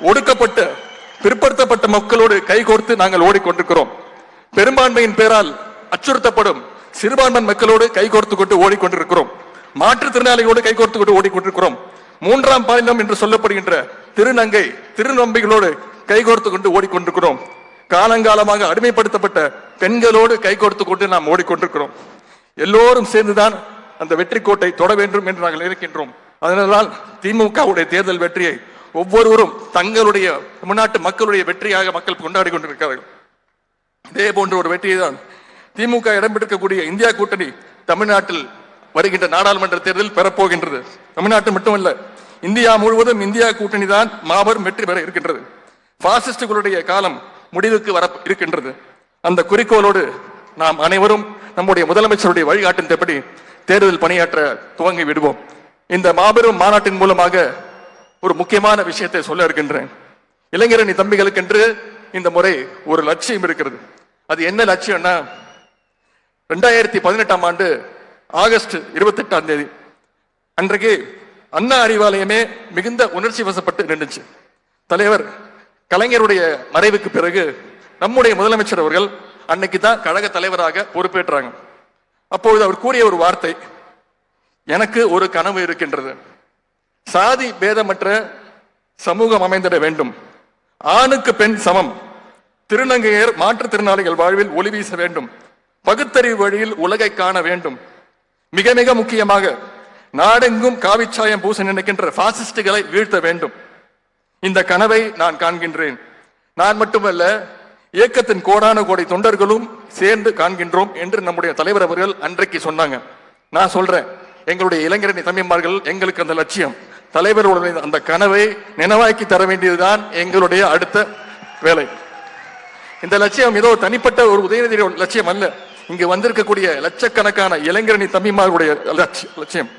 ஒடுக்கப்பட்ட பிற்படுத்தப்பட்ட மக்களோடு கைகோர்த்து நாங்கள் ஓடிக்கொண்டிருக்கிறோம். பெரும்பான்மையின் பேரால் அச்சுறுத்தப்படும் சிறுபான்மை மக்களோடு கைகோர்த்து கொண்டு ஓடிக்கொண்டிருக்கிறோம். மாற்றுத்திறனாளிகளோடு கைகோர்த்து கொண்டு ஓடிக்கொண்டிருக்கிறோம். மூன்றாம் பாலினம் என்று சொல்லப்படுகின்ற திருநங்கை திருநம்பிகளோடு கைகோர்த்து கொண்டு ஓடிக்கொண்டிருக்கிறோம். காலங்காலமாக அடிமைப்படுத்தப்பட்ட பெண்களோடு கைகோர்த்து கொண்டு நாம் ஓடிக்கொண்டிருக்கிறோம். எல்லோரும் சேர்ந்துதான் அந்த வெற்றி கோட்டை தொட வேண்டும் என்று நாங்கள் இருக்கின்றோம். அதனால் திமுகவுடைய தேர்தல் வெற்றியை ஒவ்வொருவரும் தங்களுடைய தமிழ்நாட்டு மக்களுடைய வெற்றியாக மக்கள் கொண்டாடி கொண்டிருக்கிறார்கள். இதே போன்ற ஒரு வெற்றியை தான் திமுக இடம்பெற்றிருக்கக்கூடிய இந்தியா கூட்டணி தமிழ்நாட்டில் வருகின்ற நாடாளுமன்ற தேர்தலில் பெறப்போகின்றது. தமிழ்நாட்டில் மட்டுமல்ல, இந்தியா முழுவதும் இந்தியா கூட்டணி தான் மாபெரும் வெற்றி பெற இருக்கின்றது. பாசிஸ்டுகளுடைய காலம் முடிவுக்கு வர இருக்கின்றது. அந்த குறிக்கோளோடு நாம் அனைவரும் நம்முடைய முதலமைச்சருடைய வழிகாட்டின்படி தேர்தல் பணியாற்ற துவங்கி விடுவோம். இந்த மாபெரும் மாநாட்டின் மூலமாக ஒரு முக்கியமான விஷயத்தை சொல்ல இருக்கின்றேன். இளைஞரணி தம்பிகளுக்கென்று இந்த முறை ஒரு லட்சியம் இருக்கிறது. அது என்ன லட்சியம்னா, 2018 ஆண்டு ஆகஸ்ட் 28 அன்றைக்கு அண்ணா அறிவாலயமே மிகுந்த உணர்ச்சி வசப்பட்டு நின்றுச்சு. தலைவர் கலைஞருடைய மறைவுக்கு பிறகு நம்முடைய முதலமைச்சர் அவர்கள் அன்னைக்கு தான் கழக தலைவராக பொறுப்பேற்றாங்க. அப்பொழுது அவர் கூறிய ஒரு வார்த்தை, எனக்கு ஒரு கனவு இருக்கின்றது. சாதி பேதமற்ற சமூகம் அமைந்திட வேண்டும். ஆணுக்கு பெண் சமம். திருநங்கையர் மாற்றுத்திறனாளிகள் வாழ்வில் ஒளி வீச வேண்டும். பகுத்தறிவு வழியில் உலகை காண வேண்டும். மிக மிக முக்கியமாக நாடெங்கும் காவிச்சாயம் பூச நினைக்கின்ற பாசிஸ்டுகளை வீழ்த்த வேண்டும். இந்த கனவை நான் காண்கின்றேன். நான் மட்டுமல்ல, இயக்கத்தின் கோடான கோடி தொண்டர்களும் சேர்ந்து காண்கின்றோம் என்று நம்முடைய தலைவர் அவர்கள் அன்றைக்கு சொன்னாங்க. நான் சொல்றேன், எங்களுடைய இளைஞரணி தம்பிமார்கள் எங்களுக்கு அந்த லட்சியம், தலைவருடைய அந்த கனவை நினைவாக்கி தர வேண்டியதுதான் எங்களுடைய அடுத்த வேலை. இந்த லட்சியம் ஏதோ தனிப்பட்ட ஒரு உதயநிதி லட்சியம் அல்ல. இங்கு வந்திருக்கக்கூடிய லட்சக்கணக்கான இளைஞரணி தம்பிமார்களுடைய லட்சியம்.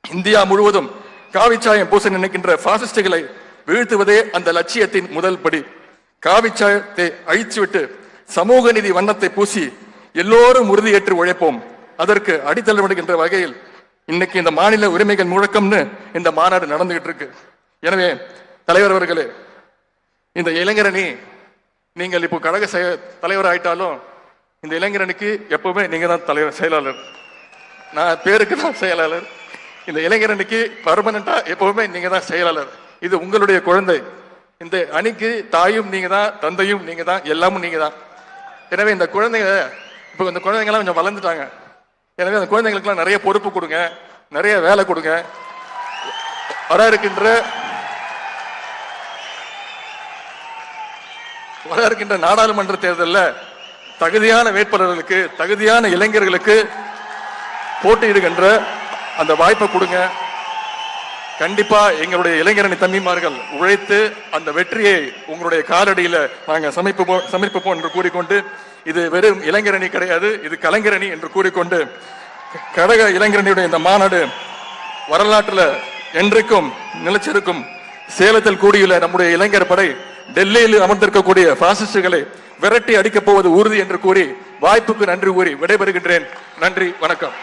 இந்தியா முழுவதும் காவிச்சாயம் பூச நினைக்கின்ற பாசிஸ்டுகளை வீழ்த்துவதே அந்த லட்சியத்தின் முதல் படி. காவிச்சாயத்தை அழிச்சுவிட்டு சமூக நீதி வண்ணத்தை பூசி எல்லோரும் உறுதியேற்று உழைப்போம். அதற்கு அடித்தளமிடுகின்ற வகையில் இன்னைக்கு இந்த மாநில உரிமைகள் முழக்கம்னு இந்த மாநாடு நடந்துகிட்டு இருக்கு. எனவே தலைவர் அவர்களே, இந்த இளைஞரணி நீங்கள் இப்போ கழக தலைவர் ஆயிட்டாலும் இந்த இளைஞரணிக்கு எப்பவுமே நீங்க தான் தலைவர், செயலாளர். நான் பேருக்கு தான் செயலாளர். இந்த இளைஞரணிக்கு பர்மனண்டா எப்பவுமே நீங்க தான் செயலாளர். இது உங்களுடைய குழந்தை. இந்த அணிக்கு தாயும் நீங்க தான், தந்தையும் நீங்க தான், எல்லாமும் நீங்க தான். எனவே இந்த குழந்தைங்க இப்போ இந்த குழந்தைங்கலாம் கொஞ்சம் வளர்ந்துட்டாங்க. எனவே அந்த குழந்தைங்களுக்குலாம் நிறைய பொறுப்பு கொடுங்க, நிறைய வேலை கொடுங்க. வர இருக்கின்ற நாடாளுமன்ற தேர்தலில் தகுதியான வேட்பாளர்களுக்கு, தகுதியான இளைஞர்களுக்கு போட்டியிடுகின்ற அந்த வாய்ப்பை கொடுங்க. கண்டிப்பா எங்களுடைய இளைஞரணி தம்பிமார்கள் உழைத்து அந்த வெற்றியை உங்களுடைய காலடியில நாங்கள் சமர்ப்பிப்போம் என்று கூறிக்கொண்டு, இது வெறும் இளைஞரணி கிடையாது, இது கலைஞரணி என்று கூறிக்கொண்டு, கழக இளைஞரணியுடைய இந்த மாநாடு வரலாற்றில் என்றைக்கும் நிலைச்சிருக்கும். சேலத்தில் கூடியுள்ள நம்முடைய இளைஞர் படை டெல்லியில் அமர்ந்திருக்கக்கூடிய பாசிஸ்டுகளை விரட்டி அடிக்கப் போவது உறுதி என்று கூறி வாய்ப்புக்கு நன்றி கூறி விடைபெறுகின்றேன். நன்றி, வணக்கம்.